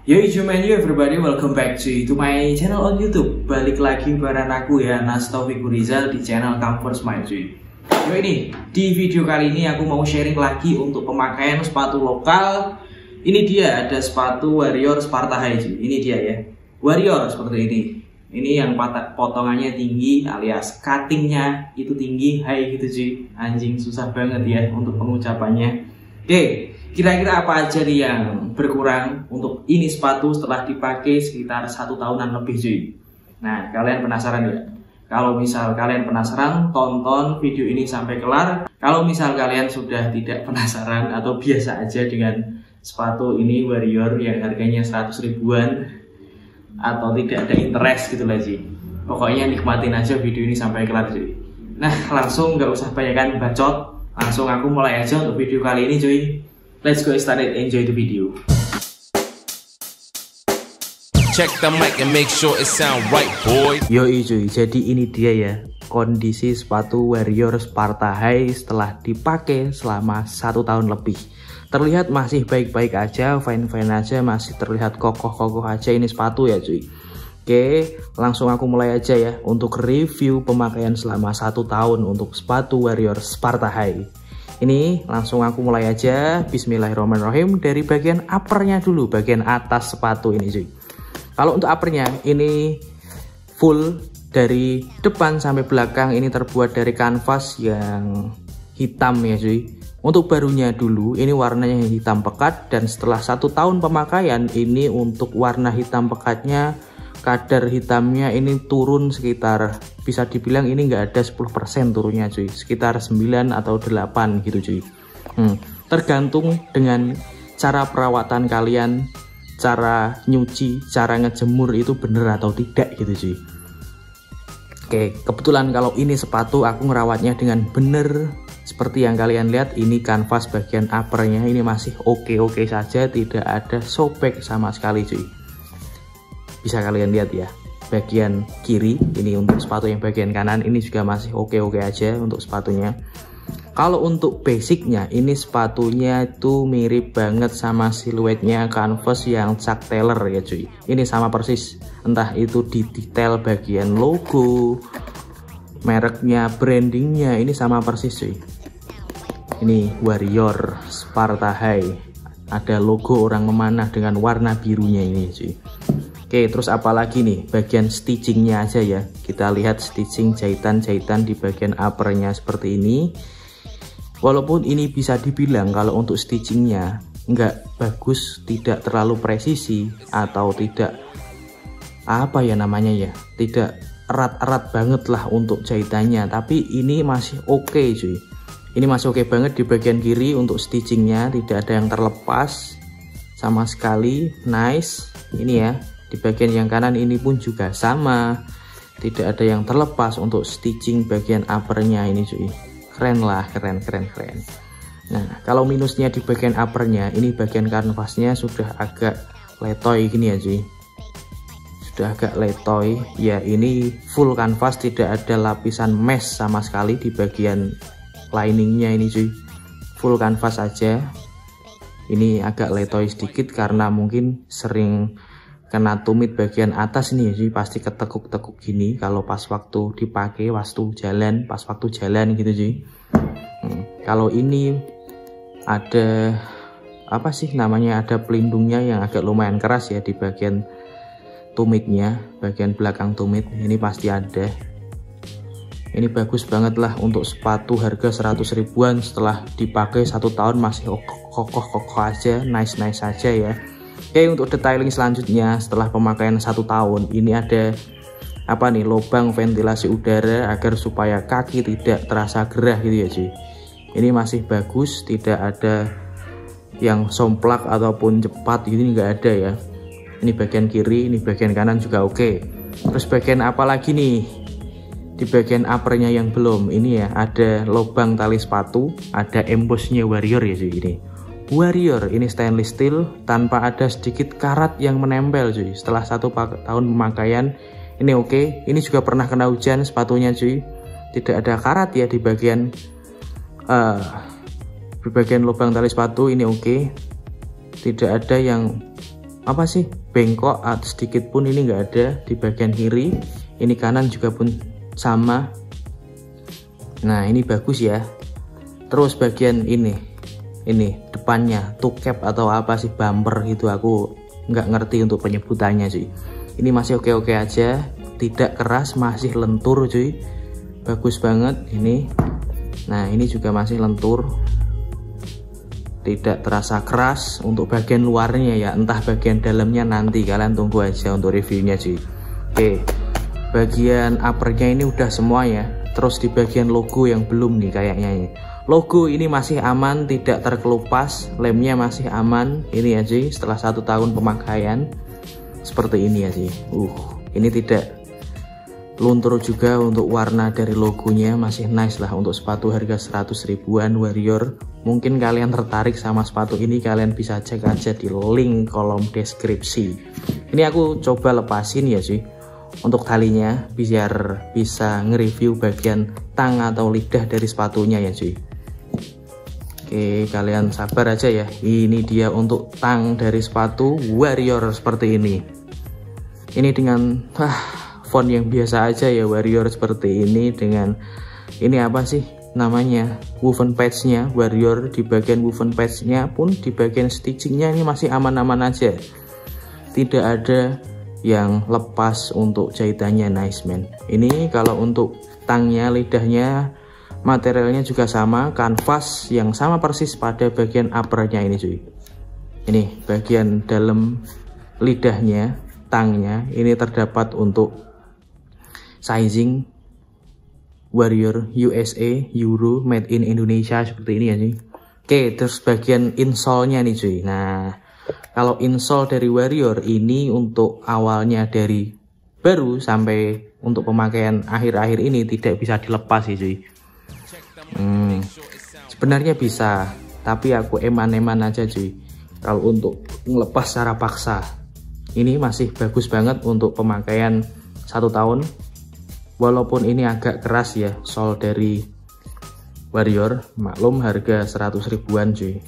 Yo everybody, welcome back to my channel on YouTube. Balik lagi bareng aku ya, Nas Taufikur Rizal di channel Comfort Smile cuy. Yo ini, di video kali ini aku mau sharing lagi untuk pemakaian sepatu lokal. Ini dia, ada sepatu Warrior Sparta High cuy. Ini dia ya, Warrior seperti ini. Ini yang potongannya tinggi alias cuttingnya itu tinggi, high gitu cuy. Anjing susah banget ya untuk pengucapannya. Oke, kira-kira apa aja nih yang berkurang untuk ini sepatu setelah dipakai sekitar 1 tahunan lebih cuy. Nah, kalian penasaran ya? Kalau misal kalian penasaran, tonton video ini sampai kelar. Kalau misal kalian sudah tidak penasaran atau biasa aja dengan sepatu ini Warrior yang harganya 100 ribuan atau tidak ada interest gitu lah cuy. Pokoknya nikmatin aja video ini sampai kelar cuy. Nah, langsung nggak usah banyakkan bacot. Langsung aku mulai aja untuk video kali ini cuy. Let's go started, enjoy the video. Check the mic and make sure it sound right, boy. Yoi cuy, jadi ini dia ya kondisi sepatu Warrior Sparta High setelah dipakai selama 1 tahun lebih. Terlihat masih baik-baik aja, fine-fine aja, masih terlihat kokoh-kokoh aja ini sepatu ya cuy. Oke, langsung aku mulai aja ya untuk review pemakaian selama 1 tahun untuk sepatu Warrior Sparta High. Ini langsung aku mulai aja. Bismillahirrahmanirrahim, dari bagian uppernya dulu, bagian atas sepatu ini cuy. Kalau untuk uppernya ini full dari depan sampai belakang, ini terbuat dari kanvas yang hitam ya cuy. Untuk barunya dulu ini warnanya hitam pekat, dan setelah 1 tahun pemakaian ini untuk warna hitam pekatnya, kadar hitamnya ini turun sekitar, bisa dibilang ini nggak ada 10% turunnya cuy, sekitar 9 atau 8 gitu cuy. Tergantung dengan cara perawatan kalian, cara nyuci, cara ngejemur itu bener atau tidak gitu cuy. Oke, kebetulan kalau ini sepatu aku ngerawatnya dengan bener. Seperti yang kalian lihat, ini kanvas bagian uppernya ini masih oke-oke saja, tidak ada sobek sama sekali cuy. Bisa kalian lihat ya, bagian kiri ini untuk sepatu yang bagian kanan ini juga masih oke-oke aja untuk sepatunya. Kalau untuk basicnya, ini sepatunya itu mirip banget sama siluetnya kanvas yang Chuck Taylor ya cuy. Ini sama persis, entah itu di detail bagian logo, mereknya, brandingnya ini sama persis cuy. Ini Warrior Sparta High, ada logo orang memanah dengan warna birunya ini cuy. Oke, terus apalagi nih bagian stitchingnya aja ya. Kita lihat stitching jahitan-jahitan di bagian uppernya seperti ini. Walaupun ini bisa dibilang kalau untuk stitchingnya nggak bagus, tidak terlalu presisi, atau tidak apa ya namanya ya, tidak erat-erat banget lah untuk jahitannya, tapi ini masih oke cuy. Ini masih oke banget di bagian kiri untuk stitchingnya, tidak ada yang terlepas sama sekali. Nice ini ya. Di bagian yang kanan ini pun juga sama, tidak ada yang terlepas untuk stitching bagian uppernya ini cuy. Keren lah, keren. Nah, kalau minusnya di bagian uppernya, ini bagian kanvasnya sudah agak letoy gini ya cuy. Sudah agak letoy ya, ini full kanvas, tidak ada lapisan mesh sama sekali di bagian liningnya ini cuy. Full kanvas aja. Ini agak letoy sedikit karena mungkin sering kena tumit bagian atas ini ya, pasti ketekuk-tekuk gini kalau pas waktu dipakai, pas waktu jalan gitu cuy. Kalau ini ada apa sih namanya, ada pelindungnya yang agak lumayan keras ya di bagian tumitnya, bagian belakang tumit ini pasti ada. Ini bagus banget lah untuk sepatu harga 100 ribuan, setelah dipakai 1 tahun masih kokoh-kokoh aja, nice aja ya. Oke, untuk detailing selanjutnya setelah pemakaian 1 tahun, ini ada apa nih, lubang ventilasi udara agar supaya kaki tidak terasa gerah gitu ya cuy. Ini masih bagus, tidak ada yang somplak ataupun cepat gitu, nggak ada ya. Ini bagian kiri, ini bagian kanan juga oke. Terus bagian apa lagi nih? Di bagian uppernya yang belum, ini ya ada lubang tali sepatu, ada embossnya Warrior ya cuy. Ini Warrior, ini stainless steel tanpa ada sedikit karat yang menempel cuy. Setelah 1 tahun pemakaian ini oke. Ini juga pernah kena hujan sepatunya cuy, tidak ada karat ya di bagian lubang tali sepatu ini oke. Tidak ada yang apa sih, bengkok atau sedikit pun ini nggak ada di bagian kiri. Ini kanan juga pun sama. Nah ini bagus ya. Terus bagian ini depannya toe cap atau apa sih, bumper gitu, aku nggak ngerti untuk penyebutannya cuy. Ini masih oke-oke aja, tidak keras, masih lentur cuy, bagus banget ini. Nah ini juga masih lentur, tidak terasa keras. Untuk bagian luarnya ya, entah bagian dalamnya nanti kalian tunggu aja untuk reviewnya cuy. Oke, bagian uppernya ini udah semua ya. Terus di bagian logo yang belum nih kayaknya ini. Logo ini masih aman, tidak terkelupas, lemnya masih aman. Ini ya cuy, setelah 1 tahun pemakaian seperti ini ya cuy. Ini tidak luntur juga. Untuk warna dari logonya masih nice lah. Untuk sepatu harga 100 ribuan Warrior, mungkin kalian tertarik sama sepatu ini, kalian bisa cek aja di link kolom deskripsi. Ini aku coba lepasin ya cuy untuk talinya, biar bisa nge-review bagian tang atau lidah dari sepatunya ya cuy. Oke, kalian sabar aja ya. Ini dia untuk tang dari sepatu Warrior seperti ini. Ini dengan font yang biasa aja ya Warrior seperti ini, dengan ini apa sih namanya, woven patch-nya Warrior. Di bagian woven patch-nya pun, di bagian stitching-nya ini masih aman-aman aja, tidak ada yang lepas untuk jahitannya. Nice man. Ini kalau untuk tangnya, lidahnya, materialnya juga sama, kanvas yang sama persis pada bagian uppernya ini cuy. Ini bagian dalam lidahnya, tangnya ini terdapat untuk sizing Warrior USA Euro made in Indonesia seperti ini ya cuy. Oke, terus bagian insole-nya nih cuy. Nah kalau insole dari Warrior ini untuk awalnya dari baru sampai untuk pemakaian akhir-akhir ini tidak bisa dilepas sih cuy. Sebenarnya bisa, tapi aku eman-eman aja cuy kalau untuk ngelepas secara paksa. Ini masih bagus banget untuk pemakaian 1 tahun. Walaupun ini agak keras ya sole dari Warrior, maklum harga 100 ribuan cuy.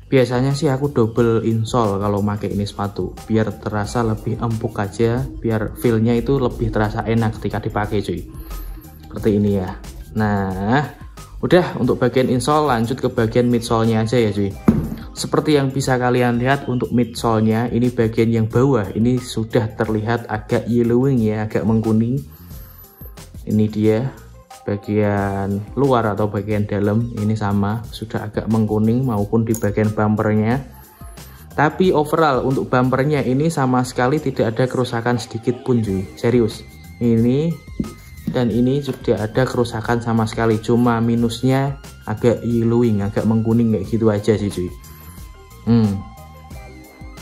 Biasanya sih aku double insole kalau pakai ini sepatu, biar terasa lebih empuk aja, biar feelnya itu lebih terasa enak ketika dipakai cuy. Seperti ini ya. Nah udah untuk bagian insole, lanjut ke bagian midsole-nya aja ya cuy. Seperti yang bisa kalian lihat untuk midsole-nya, ini bagian yang bawah ini sudah terlihat agak yellowing ya, agak mengkuning. Ini dia bagian luar atau bagian dalam, ini sama sudah agak mengkuning, maupun di bagian bumpernya. Tapi overall untuk bumpernya ini sama sekali tidak ada kerusakan sedikit pun cuy, serius. Ini dan ini sudah ada kerusakan sama sekali, cuma minusnya agak yellowing, agak mengkuning kayak gitu aja sih cuy.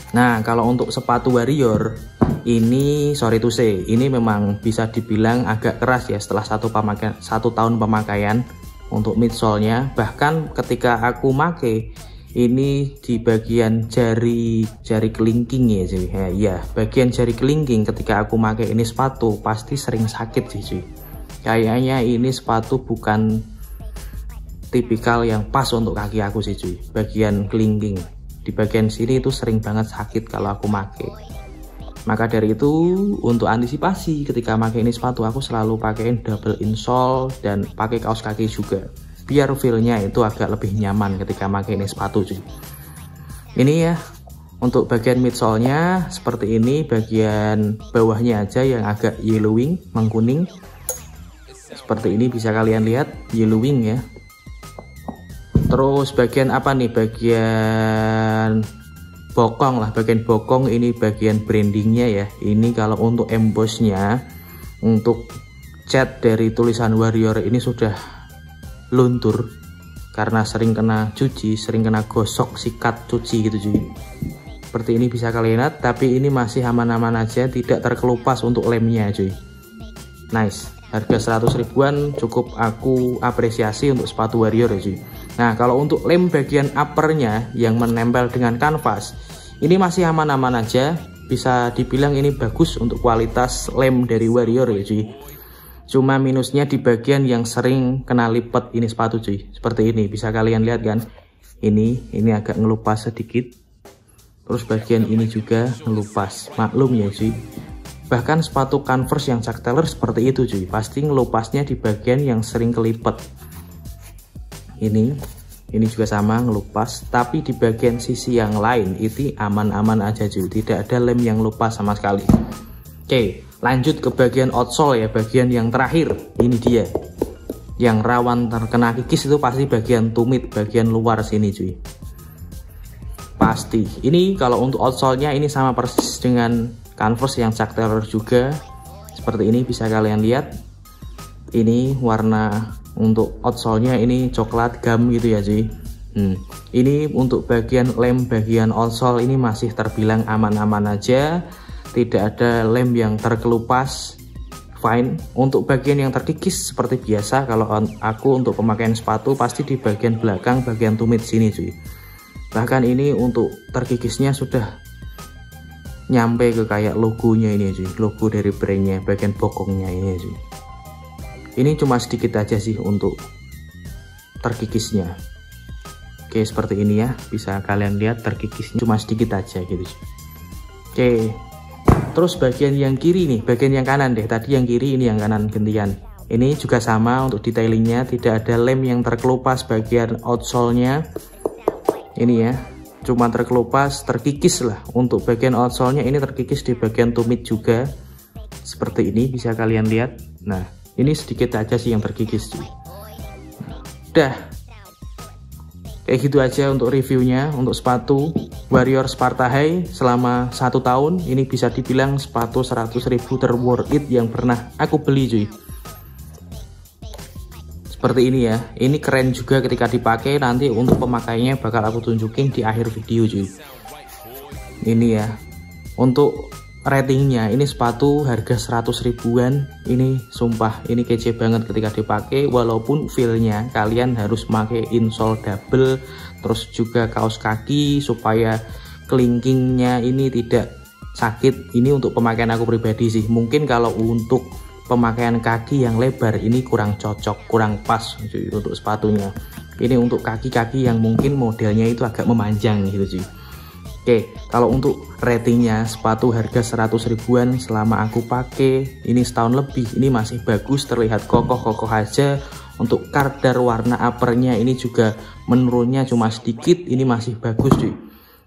Nah kalau untuk sepatu Warrior ini, sorry to say, ini memang bisa dibilang agak keras ya setelah 1 tahun pemakaian untuk midsole-nya. Bahkan ketika aku make ini di bagian jari kelingking ya cuy. Ya, bagian jari kelingking ketika aku make ini sepatu pasti sering sakit sih cuy. Kayaknya ini sepatu bukan tipikal yang pas untuk kaki aku sih cuy. Bagian kelingking di bagian sini itu sering banget sakit kalau aku make. Maka dari itu untuk antisipasi ketika pakai ini sepatu, aku selalu pakein double insole dan pakai kaos kaki juga, biar feelnya itu agak lebih nyaman ketika pakai ini sepatu cuy. Ini ya untuk bagian midsole-nya seperti ini, bagian bawahnya aja yang agak yellowing, mengkuning seperti ini, bisa kalian lihat yellowing ya. Terus bagian apa nih, bagian bokong lah, bagian bokong ini bagian brandingnya ya. Ini kalau untuk embossnya, untuk cat dari tulisan Warrior ini sudah luntur karena sering kena cuci, sering kena gosok, sikat, cuci gitu cuy. Seperti ini bisa kalian lihat, tapi ini masih aman-aman aja, tidak terkelupas untuk lemnya cuy. Nice, harga 100 ribuan cukup aku apresiasi untuk sepatu Warrior ya cuy. Nah kalau untuk lem bagian uppernya yang menempel dengan kanvas, ini masih aman-aman aja, bisa dibilang ini bagus untuk kualitas lem dari Warrior ya cuy. Cuma minusnya di bagian yang sering kena lipat ini sepatu cuy. Seperti ini bisa kalian lihat kan, ini agak ngelupas sedikit Terus bagian ini juga ngelupas, maklum ya cuy. Bahkan sepatu Converse yang Chuck Taylor seperti itu cuy, pasti ngelupasnya di bagian yang sering kelipet. Ini juga sama ngelupas, tapi di bagian sisi yang lain itu aman-aman aja cuy, tidak ada lem yang lupas sama sekali. Oke, lanjut ke bagian outsole ya, bagian yang terakhir. Ini dia yang rawan terkena kikis, itu pasti bagian tumit, bagian luar sini cuy. Pasti. Ini kalau untuk outsole-nya ini sama persis dengan Converse yang Chuck Taylor juga. Seperti ini bisa kalian lihat. Ini warna untuk outsole-nya ini coklat gam gitu ya cuy. Ini untuk bagian lem, bagian outsole ini masih terbilang aman-aman aja. Tidak ada lem yang terkelupas. Fine. Untuk bagian yang terkikis seperti biasa, kalau aku untuk pemakaian sepatu pasti di bagian belakang, bagian tumit sini cuy. Bahkan ini untuk terkikisnya sudah nyampe ke kayak logonya ini cuy, logo dari brandnya, bagian bokongnya ini cuy. Ini cuma sedikit aja sih untuk terkikisnya. Oke, seperti ini ya, bisa kalian lihat terkikisnya cuma sedikit aja gitu cuy. Oke, terus bagian yang kiri nih, bagian yang kanan deh, tadi yang kiri, ini yang kanan gantian. Ini juga sama untuk detailingnya, tidak ada lem yang terkelupas bagian outsole-nya. Ini ya, cuma terkelupas, terkikis lah. Untuk bagian outsole-nya ini terkikis di bagian tumit juga. Seperti ini bisa kalian lihat. Nah, ini sedikit aja sih yang terkikis cuy. Udah. Kayak gitu aja untuk reviewnya untuk sepatu Warrior Sparta High selama 1 tahun. Ini bisa dibilang sepatu 100.000 terworth it yang pernah aku beli cuy. Seperti ini ya, ini keren juga ketika dipakai. Nanti untuk pemakaiannya bakal aku tunjukin di akhir video cuy. Ini ya, untuk ratingnya, ini sepatu harga 100 ribuan. Ini sumpah, ini kece banget ketika dipakai. Walaupun feelnya kalian harus pakai insole double, terus juga kaos kaki supaya kelingkingnya ini tidak sakit. Ini untuk pemakaian aku pribadi sih. Mungkin kalau untuk pemakaian kaki yang lebar ini kurang cocok, kurang pas cuy, untuk sepatunya. Ini untuk kaki-kaki yang mungkin modelnya itu agak memanjang gitu cuy. Oke, kalau untuk ratingnya sepatu harga 100 ribuan selama aku pakai ini setahun lebih, ini masih bagus, terlihat kokoh-kokoh aja. Untuk kardar warna uppernya ini juga menurunnya cuma sedikit, ini masih bagus cuy.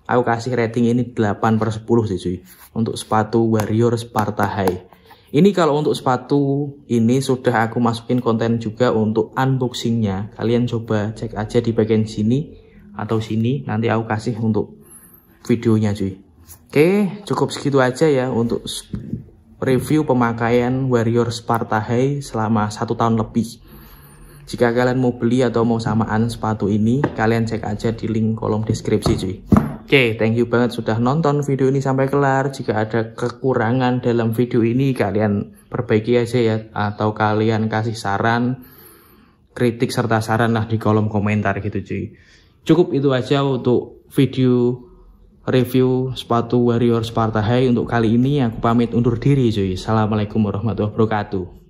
Aku kasih rating ini 8/10 sih cuy, untuk sepatu Warrior Sparta High. Ini kalau untuk sepatu ini sudah aku masukin konten juga untuk unboxingnya. Kalian coba cek aja di bagian sini atau sini, nanti aku kasih untuk videonya cuy. Oke, cukup segitu aja ya untuk review pemakaian Warrior Sparta High selama 1 tahun lebih. Jika kalian mau beli atau mau samaan sepatu ini, kalian cek aja di link kolom deskripsi cuy. Oke, thank you banget sudah nonton video ini sampai kelar. Jika ada kekurangan dalam video ini, kalian perbaiki aja ya, atau kalian kasih saran, kritik serta saran lah di kolom komentar gitu cuy. Cukup itu aja untuk video review sepatu Warrior Sparta High untuk kali ini. Aku pamit undur diri cuy. Assalamualaikum warahmatullahi wabarakatuh.